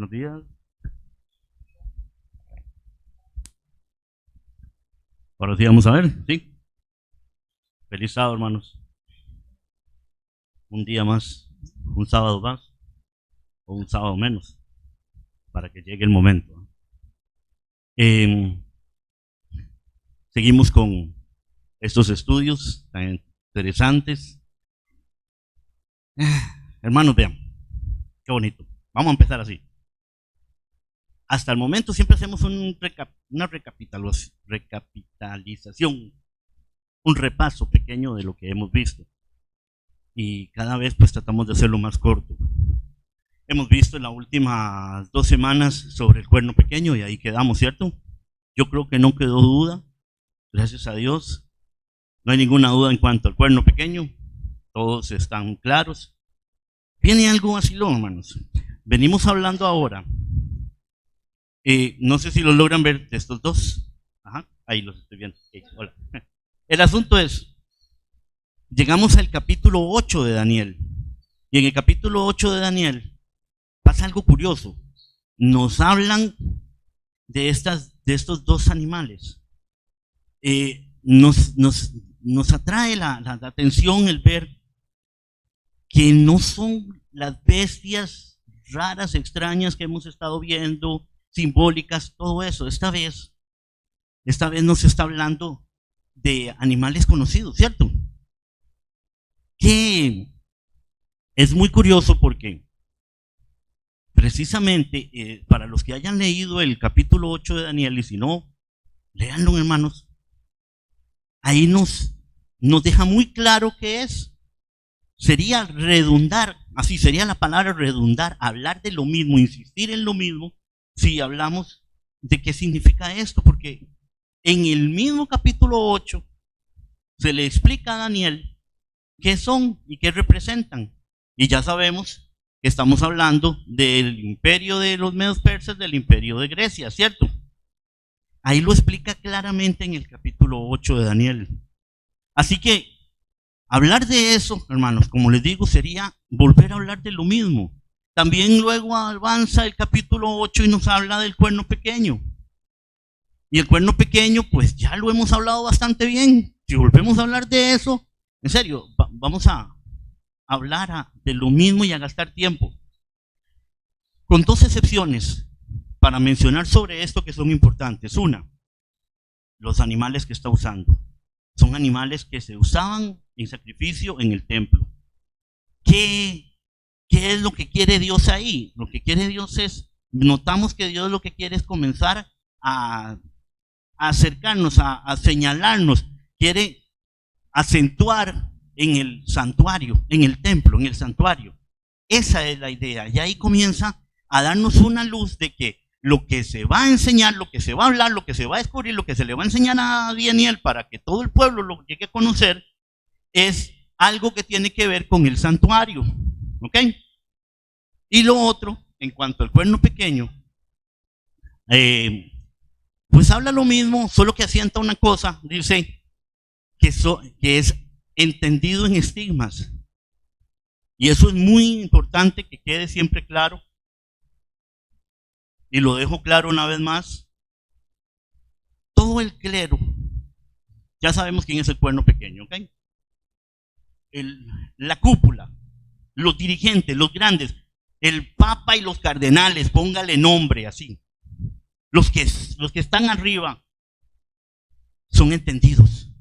Buenos días. Ahora sí vamos a ver, ¿sí? Feliz sábado, hermanos. Un día más, un sábado más, o un sábado menos, para que llegue el momento. Seguimos con estos estudios tan interesantes. Hermanos, vean, qué bonito. Vamos a empezar así. Hasta el momento siempre hacemos una recapitalización, un repaso pequeño de lo que hemos visto. Y cada vez pues tratamos de hacerlo más corto. Hemos visto en las últimas 2 semanas sobre el cuerno pequeño y ahí quedamos, ¿cierto? Yo creo que no quedó duda, gracias a Dios. No hay ninguna duda en cuanto al cuerno pequeño, todos están claros. Viene algo vacilón, hermanos. Venimos hablando ahora. No sé si lo logran ver de estos dos. Ajá, ahí los estoy viendo. Hola. El asunto es, llegamos al capítulo 8 de Daniel. Y en el capítulo 8 de Daniel pasa algo curioso. Nos hablan de estos dos animales. Nos atrae la atención el ver que no son las bestias raras, extrañas que hemos estado viendo, simbólicas, todo eso. Esta vez nos está hablando de animales conocidos, ¿cierto? Que es muy curioso porque precisamente para los que hayan leído el capítulo 8 de Daniel, y si no, léanlo, hermanos, ahí nos deja muy claro qué es. Sería redundar, así sería la palabra redundar, hablar de lo mismo, insistir en lo mismo, si hablamos de qué significa esto, porque en el mismo capítulo 8 se le explica a Daniel qué son y qué representan. Y ya sabemos que estamos hablando del imperio de los medos persas, del imperio de Grecia, ¿cierto? Ahí lo explica claramente en el capítulo 8 de Daniel. Así que hablar de eso, hermanos, como les digo, sería volver a hablar de lo mismo. También luego avanza el capítulo 8 y nos habla del cuerno pequeño. Y el cuerno pequeño, pues ya lo hemos hablado bastante bien. Si volvemos a hablar de eso, en serio, vamos a hablar de lo mismo y a gastar tiempo. Con 2 excepciones para mencionar sobre esto que son importantes. Una, los animales que está usando. Son animales que se usaban en sacrificio en el templo. ¿Qué es lo que quiere Dios ahí? Lo que quiere Dios es, notamos que Dios lo que quiere es comenzar a acercarnos, a señalarnos, quiere acentuar en el santuario, en el templo, en el santuario. Esa es la idea. Y ahí comienza a darnos una luz de que lo que se va a enseñar, lo que se va a hablar, lo que se va a descubrir, lo que se le va a enseñar a Daniel para que todo el pueblo lo llegue a conocer, es algo que tiene que ver con el santuario. ¿Ok? Y lo otro, en cuanto al cuerno pequeño, pues habla lo mismo, solo que asienta una cosa, dice que es entendido en estigmas. Y eso es muy importante que quede siempre claro. Y lo dejo claro una vez más. Todo el clero, ya sabemos quién es el cuerno pequeño, ¿ok? La cúpula, los dirigentes, los grandes, el papa y los cardenales, póngale nombre así. Los que están arriba son entendidos,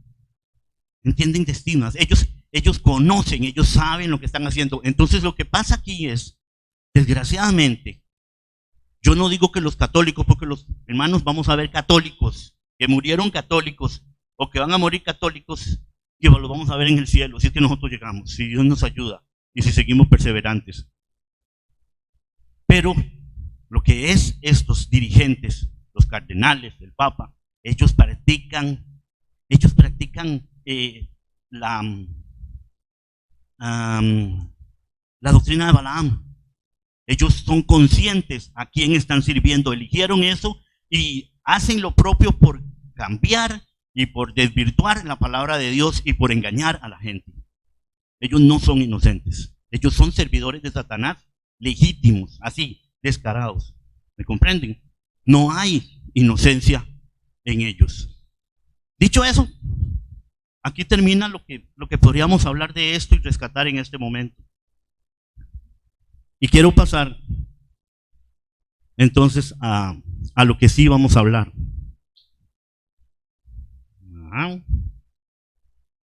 entienden de estimas, ellos conocen, ellos saben lo que están haciendo. Entonces lo que pasa aquí es, desgraciadamente, yo no digo que los católicos, porque los hermanos vamos a ver católicos, que murieron católicos, o que van a morir católicos, que los vamos a ver en el cielo, si es que nosotros llegamos, si Dios nos ayuda, y si seguimos perseverantes. Pero lo que es estos dirigentes, los cardenales, el papa, ellos practican la doctrina de Balaam. Ellos son conscientes a quién están sirviendo, eligieron eso y hacen lo propio por cambiar y por desvirtuar la palabra de Dios y por engañar a la gente. Ellos no son inocentes, ellos son servidores de Satanás legítimos, así, descarados. ¿Me comprenden? No hay inocencia en ellos. Dicho eso, aquí termina lo que podríamos hablar de esto y rescatar en este momento. Y quiero pasar entonces a lo que sí vamos a hablar.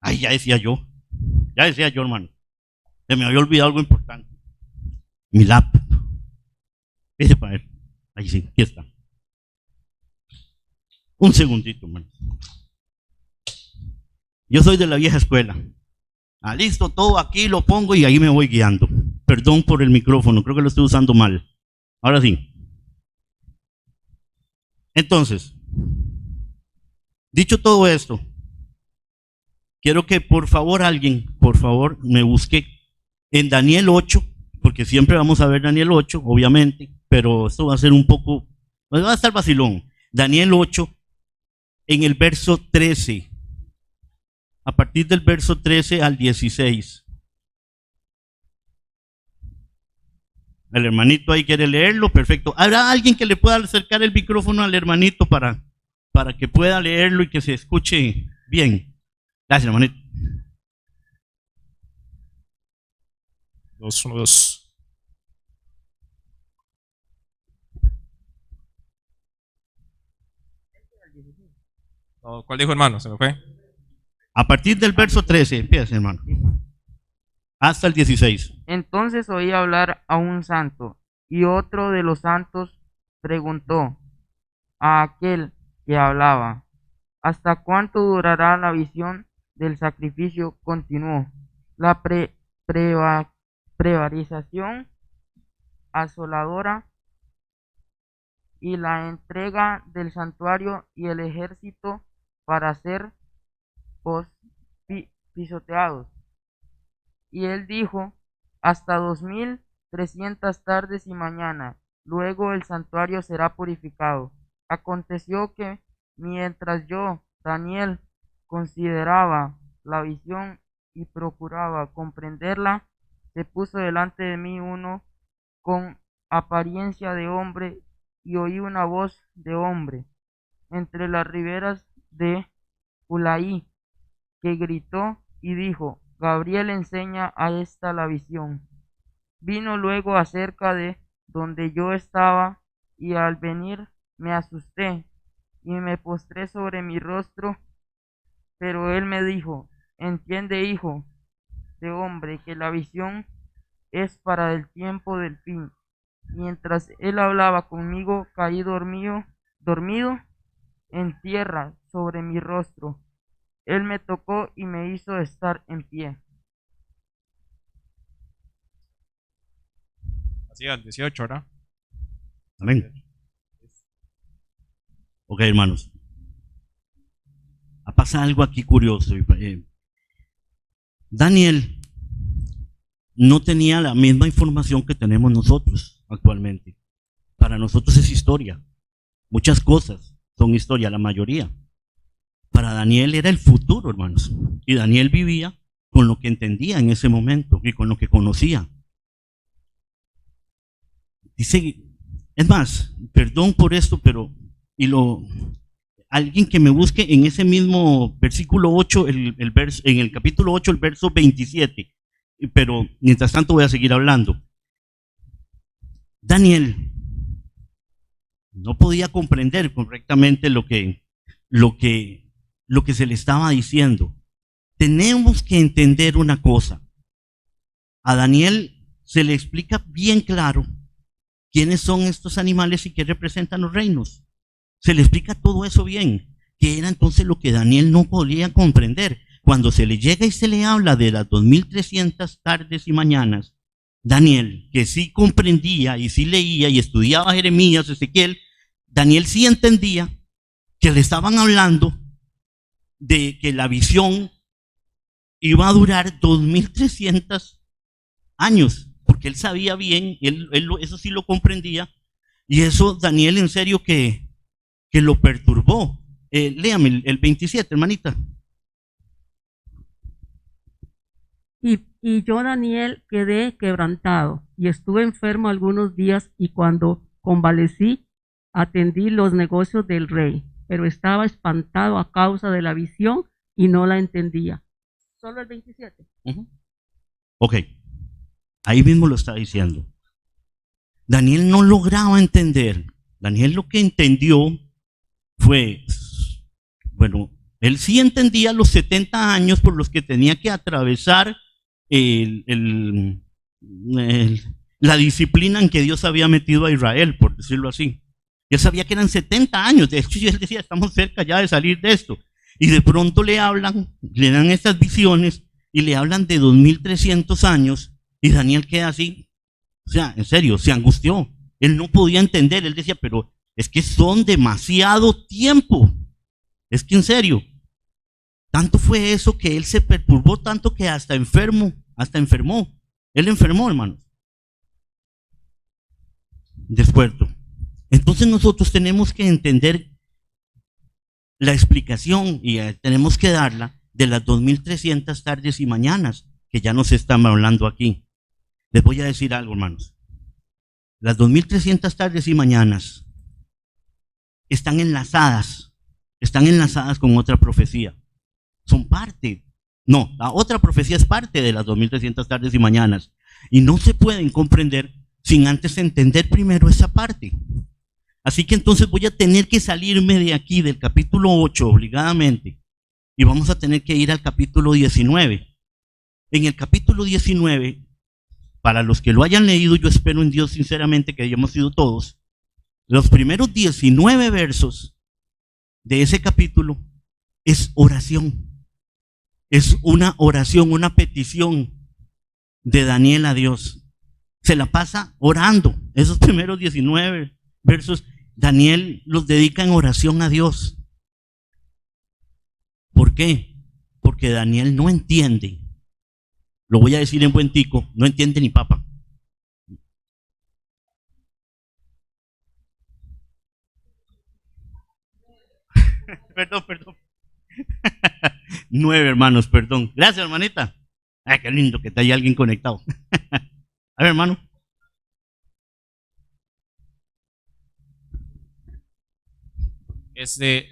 Ay, ya decía yo, hermano. Se me había olvidado algo importante. Mi laptop. Ese para él. Ahí sí, aquí está. Un segundito, hermano. Yo soy de la vieja escuela. Listo, todo aquí lo pongo y ahí me voy guiando. Perdón por el micrófono, creo que lo estoy usando mal. Ahora sí. Entonces, dicho todo esto, quiero que por favor alguien, por favor, me busque en Daniel 8, porque siempre vamos a ver Daniel 8, obviamente, pero esto va a ser un poco, va a estar vacilón. Daniel 8, en el verso 13, a partir del verso 13 al 16. El hermanito ahí quiere leerlo, perfecto. ¿Habrá alguien que le pueda acercar el micrófono al hermanito para que pueda leerlo y que se escuche bien? Gracias, hermanito. 2, 1, 2. ¿Cuál dijo, hermano? Se me fue. A partir del verso 13, empieza, hermano. Hasta el 16. Entonces oí hablar a un santo, y otro de los santos preguntó a aquel que hablaba: ¿hasta cuánto durará la visión del sacrificio continuo, la prevaricación asoladora y la entrega del santuario y el ejército para ser pisoteados? Y él dijo: hasta 2300 tardes y mañanas, luego el santuario será purificado. Aconteció que mientras yo, Daniel, consideraba la visión y procuraba comprenderla, se puso delante de mí uno con apariencia de hombre, y oí una voz de hombre entre las riberas de Ulaí, que gritó y dijo: Gabriel enseña a esta la visión. Vino luego acerca de donde yo estaba, y al venir me asusté y me postré sobre mi rostro, pero él me dijo: entiende, hijo de hombre, que la visión es para el tiempo del fin. Mientras él hablaba conmigo, caí dormido en tierra sobre mi rostro. Él me tocó y me hizo estar en pie. Así al 18, ¿verdad? Amén. Ok, hermanos. Pasa algo aquí curioso. Daniel no tenía la misma información que tenemos nosotros actualmente. Para nosotros es historia. Muchas cosas son historia, la mayoría. Para Daniel era el futuro, hermanos. Y Daniel vivía con lo que entendía en ese momento y con lo que conocía. Dice, es más, perdón por esto, pero alguien que me busque en ese mismo versículo 8, en el capítulo 8, el verso 27. Pero mientras tanto voy a seguir hablando. Daniel no podía comprender correctamente lo que se le estaba diciendo. Tenemos que entender una cosa. A Daniel se le explica bien claro quiénes son estos animales y qué representan los reinos. Se le explica todo eso bien, que era entonces lo que Daniel no podía comprender. Cuando se le llega y se le habla de las 2300 tardes y mañanas, Daniel, que sí comprendía y sí leía y estudiaba Jeremías, Ezequiel, Daniel sí entendía que le estaban hablando de que la visión iba a durar 2300 años, porque él sabía bien, eso sí lo comprendía, y eso Daniel en serio que lo perturbó. Léame el 27, hermanita. Y yo, Daniel, quedé quebrantado y estuve enfermo algunos días, y cuando convalecí, atendí los negocios del rey, pero estaba espantado a causa de la visión y no la entendía. Solo el 27. Ok, ahí mismo lo está diciendo. Daniel no lograba entender. Daniel lo que entendió fue, bueno, él sí entendía los 70 años por los que tenía que atravesar la disciplina en que Dios había metido a Israel, por decirlo así. Él sabía que eran 70 años, de hecho él decía, estamos cerca ya de salir de esto. Y de pronto le hablan, le dan estas visiones y le hablan de 2300 años y Daniel queda así, o sea, en serio, se angustió. Él no podía entender, él decía, pero es que son demasiado tiempo. Es que en serio, tanto fue eso que él se perturbó tanto que hasta enfermó. Él enfermó, hermanos. Despuerto. Entonces nosotros tenemos que entender la explicación y tenemos que darla de las 2300 tardes y mañanas que ya nos están hablando aquí. Les voy a decir algo, hermanos. Las 2300 tardes y mañanas están enlazadas con otra profecía. Son parte. No, la otra profecía es parte de las 2300 tardes y mañanas. Y no se pueden comprender sin antes entender primero esa parte. Así que entonces voy a tener que salirme de aquí, del capítulo 8, obligadamente. Y vamos a tener que ir al capítulo 19. En el capítulo 19, para los que lo hayan leído, yo espero en Dios sinceramente que hayamos sido todos, los primeros 19 versos de ese capítulo es oración. Es una oración, una petición de Daniel a Dios. Se la pasa orando. Esos primeros 19 versos, Daniel los dedica en oración a Dios. ¿Por qué? Porque Daniel no entiende. Lo voy a decir en buen tico, no entiende ni papa. Perdón. 9, hermanos, perdón. Gracias, hermanita. Ay, qué lindo que está ahí alguien conectado. A ver, hermano.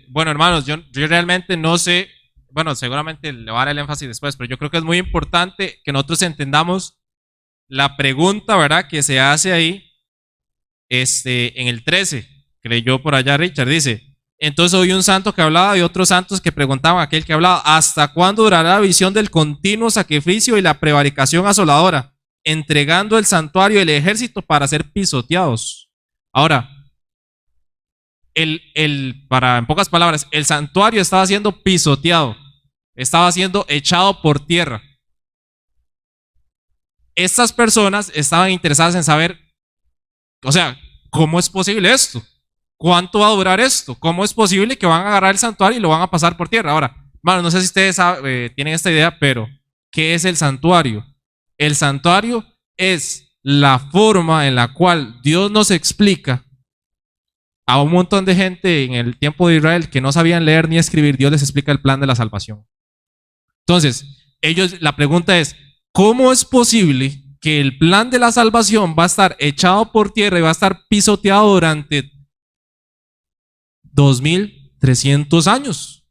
Bueno, hermanos, yo realmente no sé, bueno, seguramente le voy a dar el énfasis después, pero yo creo que es muy importante que nosotros entendamos la pregunta, ¿verdad?, que se hace ahí en el 13, que leyó por allá Richard, dice: entonces oí un santo que hablaba y otros santos que preguntaban a aquel que hablaba: ¿hasta cuándo durará la visión del continuo sacrificio y la prevaricación asoladora, entregando el santuario y el ejército para ser pisoteados? Ahora, en pocas palabras, el santuario estaba siendo pisoteado, estaba siendo echado por tierra. Estas personas estaban interesadas en saber, o sea, ¿cómo es posible esto? ¿Cuánto va a durar esto? ¿Cómo es posible que van a agarrar el santuario y lo van a pasar por tierra? Ahora, bueno, no sé si ustedes tienen esta idea, pero ¿qué es el santuario? El santuario es la forma en la cual Dios nos explica a un montón de gente en el tiempo de Israel que no sabían leer ni escribir. Dios les explica el plan de la salvación. Entonces, la pregunta es: ¿cómo es posible que el plan de la salvación va a estar echado por tierra y va a estar pisoteado durante 2300 años?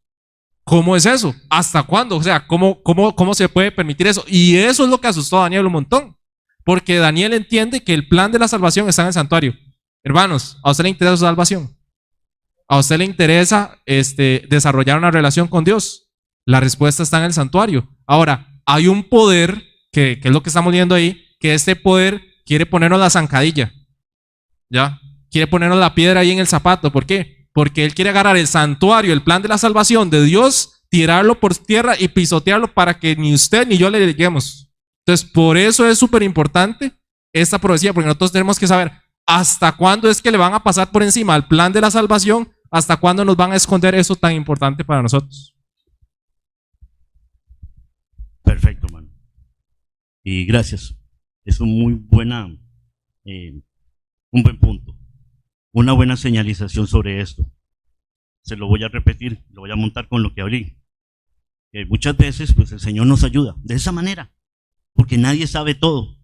¿Cómo es eso? ¿Hasta cuándo? O sea, ¿cómo se puede permitir eso? Y eso es lo que asustó a Daniel un montón, porque Daniel entiende que el plan de la salvación está en el santuario. Hermanos, ¿a usted le interesa su salvación? ¿A usted le interesa desarrollar una relación con Dios? La respuesta está en el santuario. Ahora, hay un poder, que es lo que estamos viendo ahí, que este poder quiere ponernos la zancadilla, ¿ya? Quiere ponernos la piedra ahí en el zapato. ¿Por qué? Porque él quiere agarrar el santuario, el plan de la salvación de Dios, tirarlo por tierra y pisotearlo para que ni usted ni yo le lleguemos. Entonces, por eso es súper importante esta profecía, porque nosotros tenemos que saber hasta cuándo es que le van a pasar por encima al plan de la salvación, hasta cuándo nos van a esconder eso tan importante para nosotros. Perfecto, hermano. Y gracias. Es un un buen punto. Una buena señalización sobre esto. Se lo voy a repetir, lo voy a montar con lo que hablé. Muchas veces, pues el Señor nos ayuda de esa manera, porque nadie sabe todo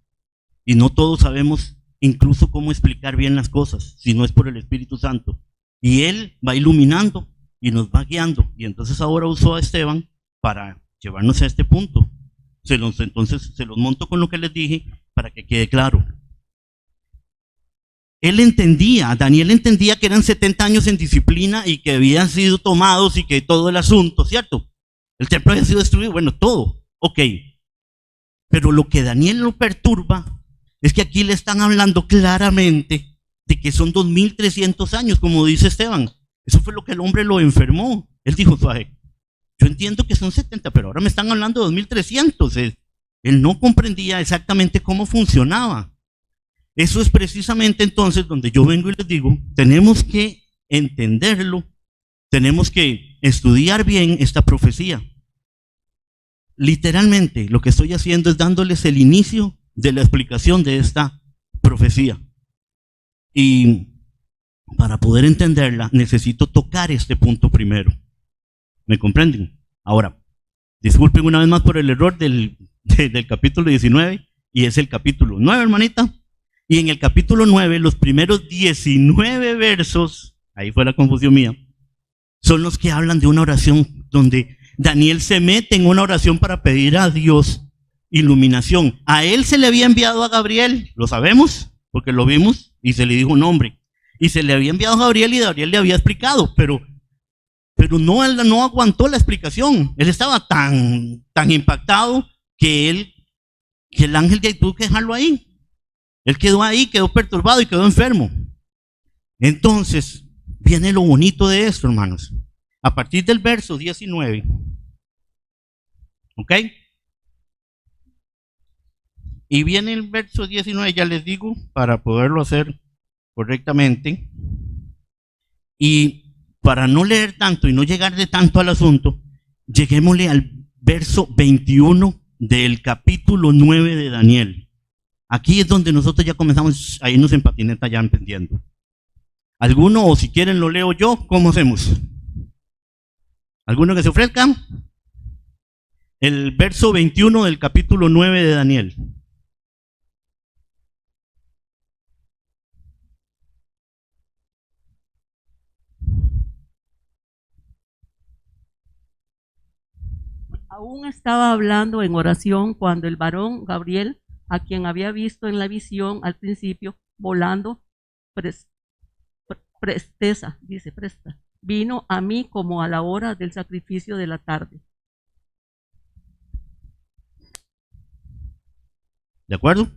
y no todos sabemos incluso cómo explicar bien las cosas, si no es por el Espíritu Santo. Y Él va iluminando y nos va guiando. Y entonces ahora usó a Esteban para llevarnos a este punto. Entonces se los monto con lo que les dije para que quede claro. Daniel entendía que eran 70 años en disciplina y que habían sido tomados y que todo el asunto, ¿cierto? El templo había sido destruido, bueno, todo, ok. Pero lo que Daniel lo perturba es que aquí le están hablando claramente de que son 2300 años, como dice Esteban. Eso fue lo que el hombre lo enfermó. Él dijo, suave, yo entiendo que son 70, pero ahora me están hablando de 2300. Él no comprendía exactamente cómo funcionaba. Eso es precisamente entonces donde yo vengo y les digo, tenemos que entenderlo, tenemos que estudiar bien esta profecía. Literalmente lo que estoy haciendo es dándoles el inicio de la explicación de esta profecía. Y para poder entenderla necesito tocar este punto primero. ¿Me comprenden? Ahora, disculpen una vez más por el error del capítulo 19 y es el capítulo 9, hermanita. Y en el capítulo 9, los primeros 19 versos, ahí fue la confusión mía, son los que hablan de una oración donde Daniel se mete en una oración para pedir a Dios iluminación. A él se le había enviado a Gabriel, lo sabemos, porque lo vimos, y se le dijo un nombre. Y se le había enviado a Gabriel y Gabriel le había explicado, pero no, él no aguantó la explicación. Él estaba tan impactado que el ángel de ahí tuvo que dejarlo ahí. Él quedó ahí, quedó perturbado y quedó enfermo. Entonces, viene lo bonito de esto, hermanos. A partir del verso 19, ¿ok? Y viene el verso 19, ya les digo, para poderlo hacer correctamente. Y para no leer tanto y no llegar de tanto al asunto, lleguémosle al verso 21 del capítulo 9 de Daniel. Aquí es donde nosotros ya comenzamos a irnos en patineta ya entendiendo. ¿Alguno, o si quieren lo leo yo, cómo hacemos? ¿Alguno que se ofrezca? El verso 21 del capítulo 9 de Daniel. Aún estaba hablando en oración cuando el varón Gabriel, a quien había visto en la visión al principio, volando, presta, vino a mí como a la hora del sacrificio de la tarde. ¿De acuerdo?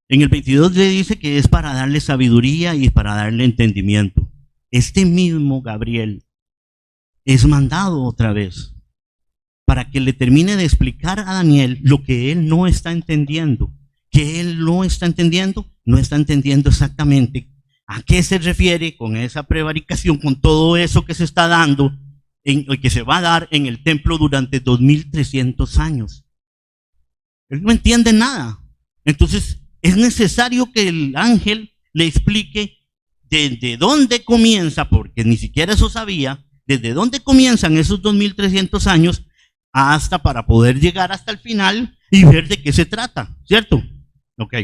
En el 22 le dice que es para darle sabiduría y para darle entendimiento. Este mismo Gabriel es mandado otra vez para que le termine de explicar a Daniel lo que él no está entendiendo. Que él no está entendiendo exactamente a qué se refiere con esa prevaricación, con todo eso que se está dando, que se va a dar en el templo durante 2300 años. Él no entiende nada. Entonces es necesario que el ángel le explique desde dónde comienza, porque ni siquiera eso sabía, desde dónde comienzan esos 2300 años hasta para poder llegar hasta el final y ver de qué se trata, ¿cierto? Ok,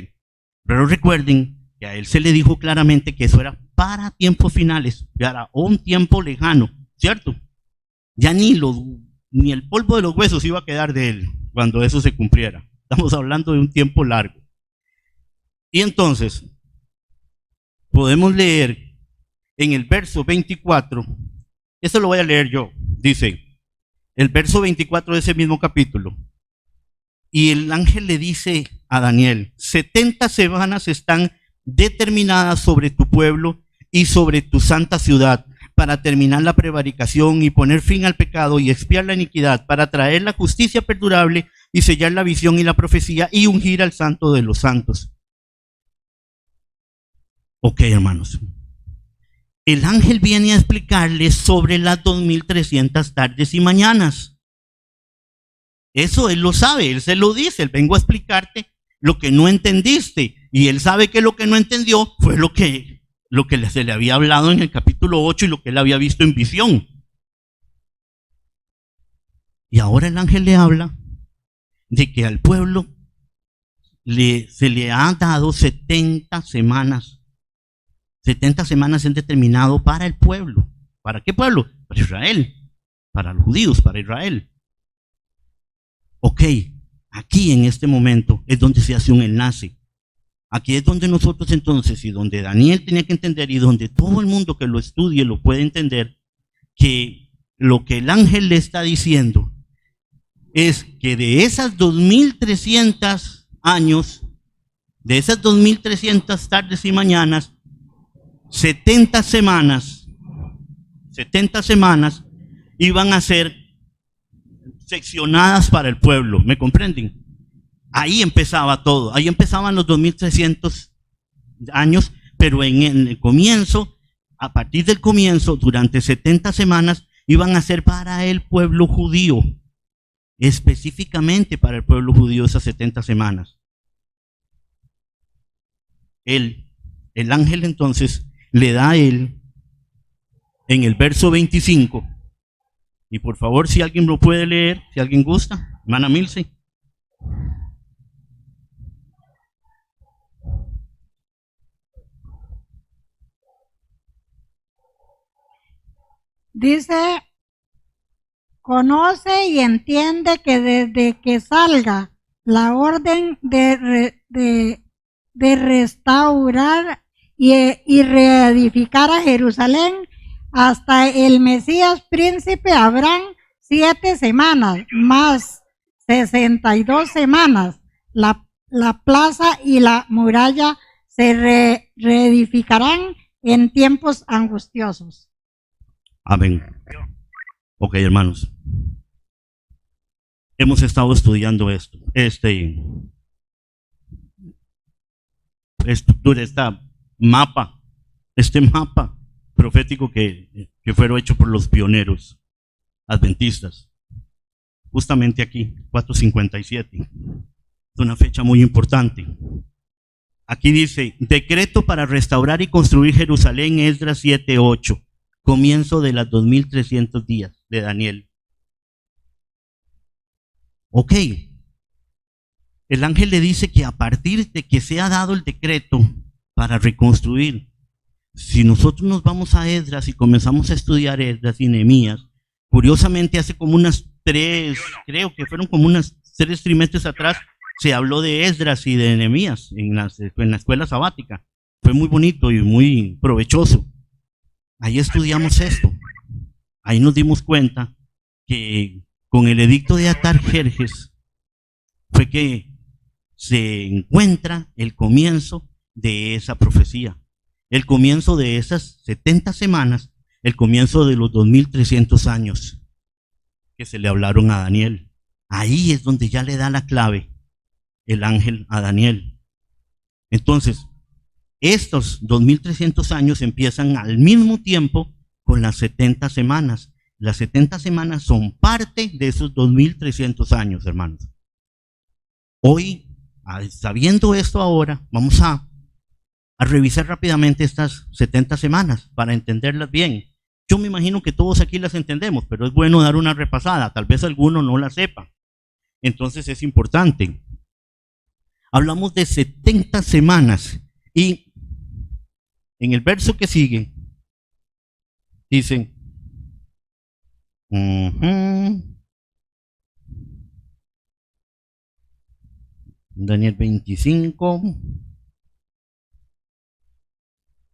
pero recuerden que a él se le dijo claramente que eso era para tiempos finales, para un tiempo lejano, ¿cierto? Ya ni el polvo de los huesos iba a quedar de él cuando eso se cumpliera. Estamos hablando de un tiempo largo. Y entonces, podemos leer en el verso 24, esto lo voy a leer yo, dice, el verso 24 de ese mismo capítulo. Y el ángel le dice a Daniel, 70 semanas están determinadas sobre tu pueblo y sobre tu santa ciudad, para terminar la prevaricación y poner fin al pecado y expiar la iniquidad, para traer la justicia perdurable y sellar la visión y la profecía y ungir al santo de los santos. Ok, hermanos. El ángel viene a explicarles sobre las 2300 tardes y mañanas. Eso él lo sabe, él se lo dice, él vengo a explicarte lo que no entendiste. Y él sabe que lo que no entendió fue lo que se le había hablado en el capítulo 8 y lo que él había visto en visión. Y ahora el ángel le habla de que al pueblo se le ha dado 70 semanas. 70 semanas en determinado para el pueblo. ¿Para qué pueblo? Para Israel. Para los judíos, para Israel. Ok, aquí en este momento es donde se hace un enlace. Aquí es donde nosotros entonces, y donde Daniel tenía que entender, y donde todo el mundo que lo estudie lo puede entender, que lo que el ángel le está diciendo es que de esas 2300 años, de esas 2300 tardes y mañanas, 70 semanas iban a ser seccionadas para el pueblo. ¿Me comprenden? Ahí empezaba todo, ahí empezaban los 2300 años, pero en el comienzo, a partir del comienzo, durante 70 semanas, iban a ser para el pueblo judío, específicamente para el pueblo judío esas 70 semanas. El ángel entonces le da a él, en el verso 25, y por favor si alguien lo puede leer, si alguien gusta, hermana Milce. Dice, conoce y entiende que desde que salga la orden de restaurar y reedificar a Jerusalén hasta el Mesías príncipe habrán 7 semanas más 62 semanas. La plaza y la muralla se reedificarán en tiempos angustiosos. Amén. Ok, hermanos. Hemos estado estudiando esto, estructura, este mapa profético que fue hecho por los pioneros adventistas. Justamente aquí, 457. Es una fecha muy importante. Aquí dice, decreto para restaurar y construir Jerusalén, Esdras 7:8. Comienzo de las 2300 días de Daniel. Ok. El ángel le dice que a partir de que se ha dado el decreto para reconstruir, si nosotros nos vamos a Esdras y comenzamos a estudiar Esdras y Nehemías, curiosamente hace como creo que fueron como unas 3 trimestres atrás, se habló de Esdras y de Nehemías en la escuela sabática. Fue muy bonito y muy provechoso. Ahí estudiamos esto. Ahí nos dimos cuenta que con el edicto de Atarjerjes fue que se encuentra el comienzo de esa profecía, el comienzo de esas 70 semanas, el comienzo de los 2300 años que se le hablaron a Daniel. Ahí es donde ya le da la clave el ángel a Daniel. Entonces, estos 2300 años empiezan al mismo tiempo con las 70 semanas. Las 70 semanas son parte de esos 2300 años, hermanos. Hoy, sabiendo esto ahora, vamos a revisar rápidamente estas 70 semanas para entenderlas bien. Yo me imagino que todos aquí las entendemos, pero es bueno dar una repasada. Tal vez alguno no la sepa. Entonces es importante. Hablamos de 70 semanas y en el verso que sigue, dicen, Daniel 25,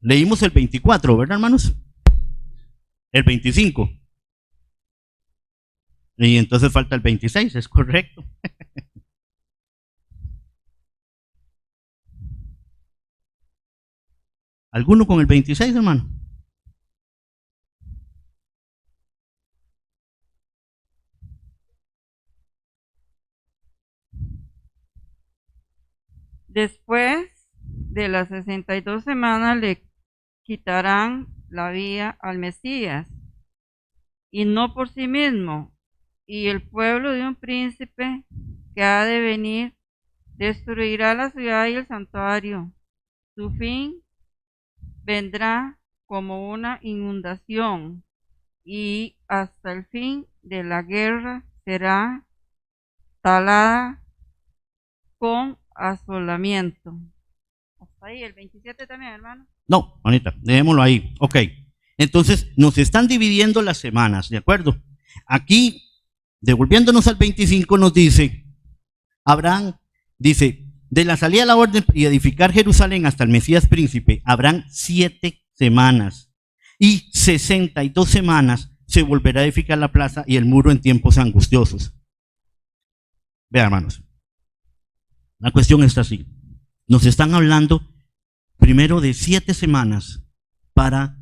leímos el 24, ¿verdad, hermanos? El 25. Y entonces falta el 26, es correcto. ¿Alguno con el 26, hermano? Después de las 62 semanas le quitarán la vida al Mesías, y no por sí mismo, y el pueblo de un príncipe que ha de venir destruirá la ciudad y el santuario. Su fin vendrá como una inundación, y hasta el fin de la guerra será talada con asolamiento. Hasta ahí, el 27 también, hermano. No, Anita, dejémoslo ahí. Ok. Entonces, nos están dividiendo las semanas, ¿de acuerdo? Aquí, devolviéndonos al 25, nos dice, Abraham, dice, de la salida de la orden y edificar Jerusalén hasta el Mesías príncipe, habrán 7 semanas. Y 62 semanas se volverá a edificar la plaza y el muro en tiempos angustiosos. Vean, hermanos, la cuestión está así. Nos están hablando primero de 7 semanas para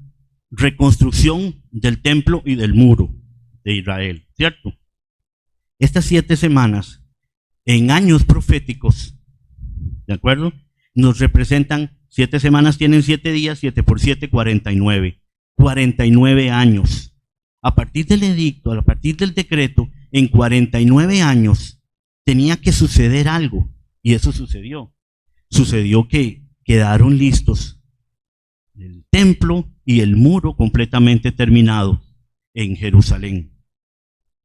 reconstrucción del templo y del muro de Israel, ¿cierto? Estas 7 semanas, en años proféticos, ¿de acuerdo? Nos representan, 7 semanas tienen 7 días, 7 por 7, 49. 49 años. A partir del edicto, a partir del decreto, en 49 años tenía que suceder algo, y eso sucedió. Sucedió que quedaron listos el templo y el muro completamente terminado en Jerusalén.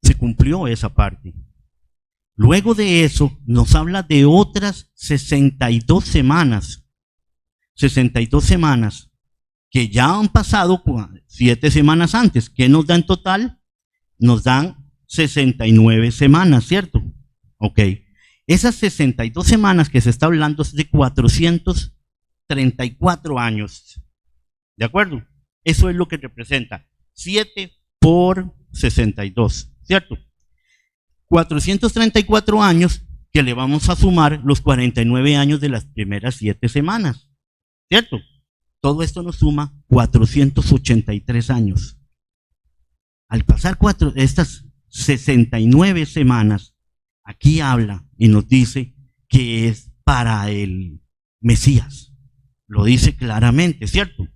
Se cumplió esa parte. Luego de eso nos habla de otras 62 semanas. 62 semanas que ya han pasado 7 semanas antes. ¿Qué nos da en total? Nos dan 69 semanas, ¿cierto? Ok. Esas 62 semanas que se está hablando es de 434 años. ¿De acuerdo? Eso es lo que representa 7 por 62, ¿cierto? 434 años que le vamos a sumar los 49 años de las primeras 7 semanas, ¿cierto? Todo esto nos suma 483 años. Al pasar estas 69 semanas, aquí habla y nos dice que es para el Mesías. Lo dice claramente, ¿cierto?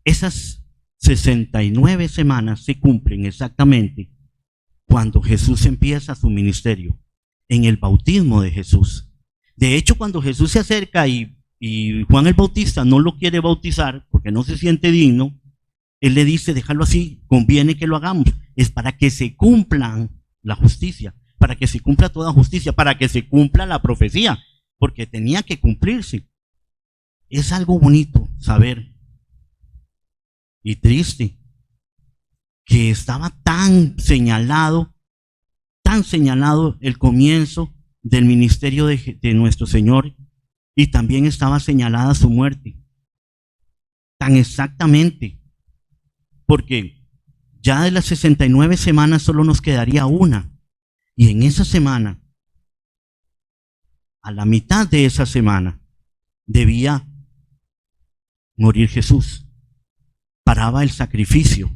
Esas 69 semanas se cumplen exactamente cuando Jesús empieza su ministerio, en el bautismo de Jesús. De hecho, cuando Jesús se acerca y Juan el Bautista no lo quiere bautizar porque no se siente digno, él le dice, déjalo así, conviene que lo hagamos. Es para que se cumpla la justicia, para que se cumpla toda justicia, para que se cumpla la profecía, porque tenía que cumplirse. Es algo bonito saber y triste que estaba tan señalado el comienzo del ministerio de nuestro Señor, y también estaba señalada su muerte. Tan exactamente, porque ya de las 69 semanas solo nos quedaría una, y en esa semana, a la mitad de esa semana, debía morir Jesús. Paraba el sacrificio.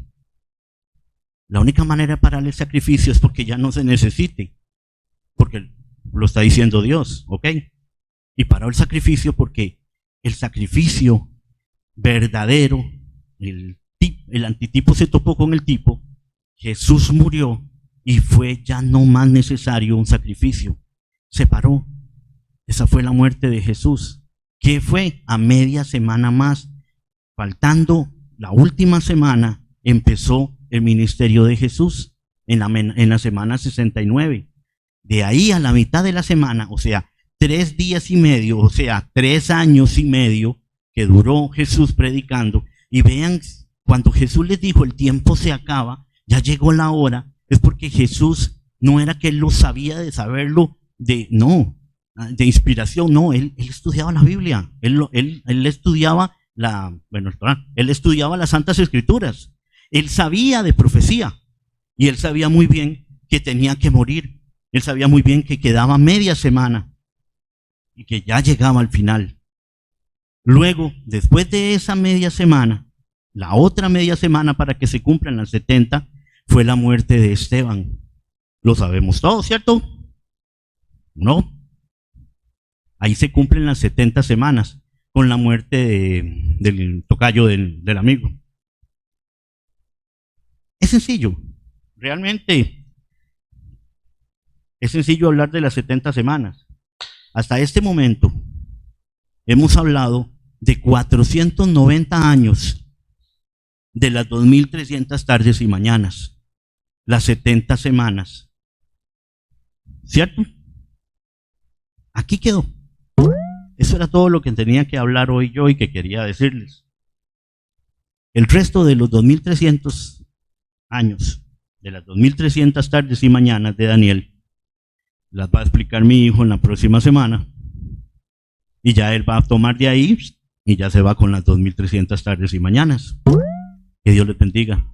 La única manera de parar el sacrificio es porque ya no se necesite, porque lo está diciendo Dios, ¿ok? Y paró el sacrificio porque el sacrificio verdadero, el antitipo se topó con el tipo, Jesús murió y fue ya no más necesario un sacrificio. Se paró. Esa fue la muerte de Jesús. ¿Qué fue? A media semana más, faltando la última semana, empezó el ministerio de Jesús en la semana 69. De ahí a la mitad de la semana, o sea, 3 días y medio, o sea, 3 años y medio que duró Jesús predicando. Y vean, cuando Jesús les dijo el tiempo se acaba, ya llegó la hora, es porque Jesús no era que él lo sabía de saberlo, de inspiración, no, él estudiaba la Biblia, él estudiaba él estudiaba las Santas Escrituras. Él sabía de profecía y él sabía muy bien que tenía que morir. Él sabía muy bien que quedaba media semana y que ya llegaba al final. Luego, después de esa media semana, la otra media semana para que se cumplan las 70, fue la muerte de Esteban. Lo sabemos todos, ¿cierto? No. Ahí se cumplen las 70 semanas con la muerte del tocayo del amigo. Es sencillo, realmente es sencillo hablar de las 70 semanas. Hasta este momento hemos hablado de 490 años de las 2300 tardes y mañanas, las 70 semanas, ¿cierto? aquí quedó. Eso era todo lo que tenía que hablar hoy yo y que quería decirles. El resto de los 2300 años, de las 2300 tardes y mañanas de Daniel, las va a explicar mi hijo en la próxima semana. Y ya él va a tomar de ahí y ya se va con las 2300 tardes y mañanas. Que Dios les bendiga.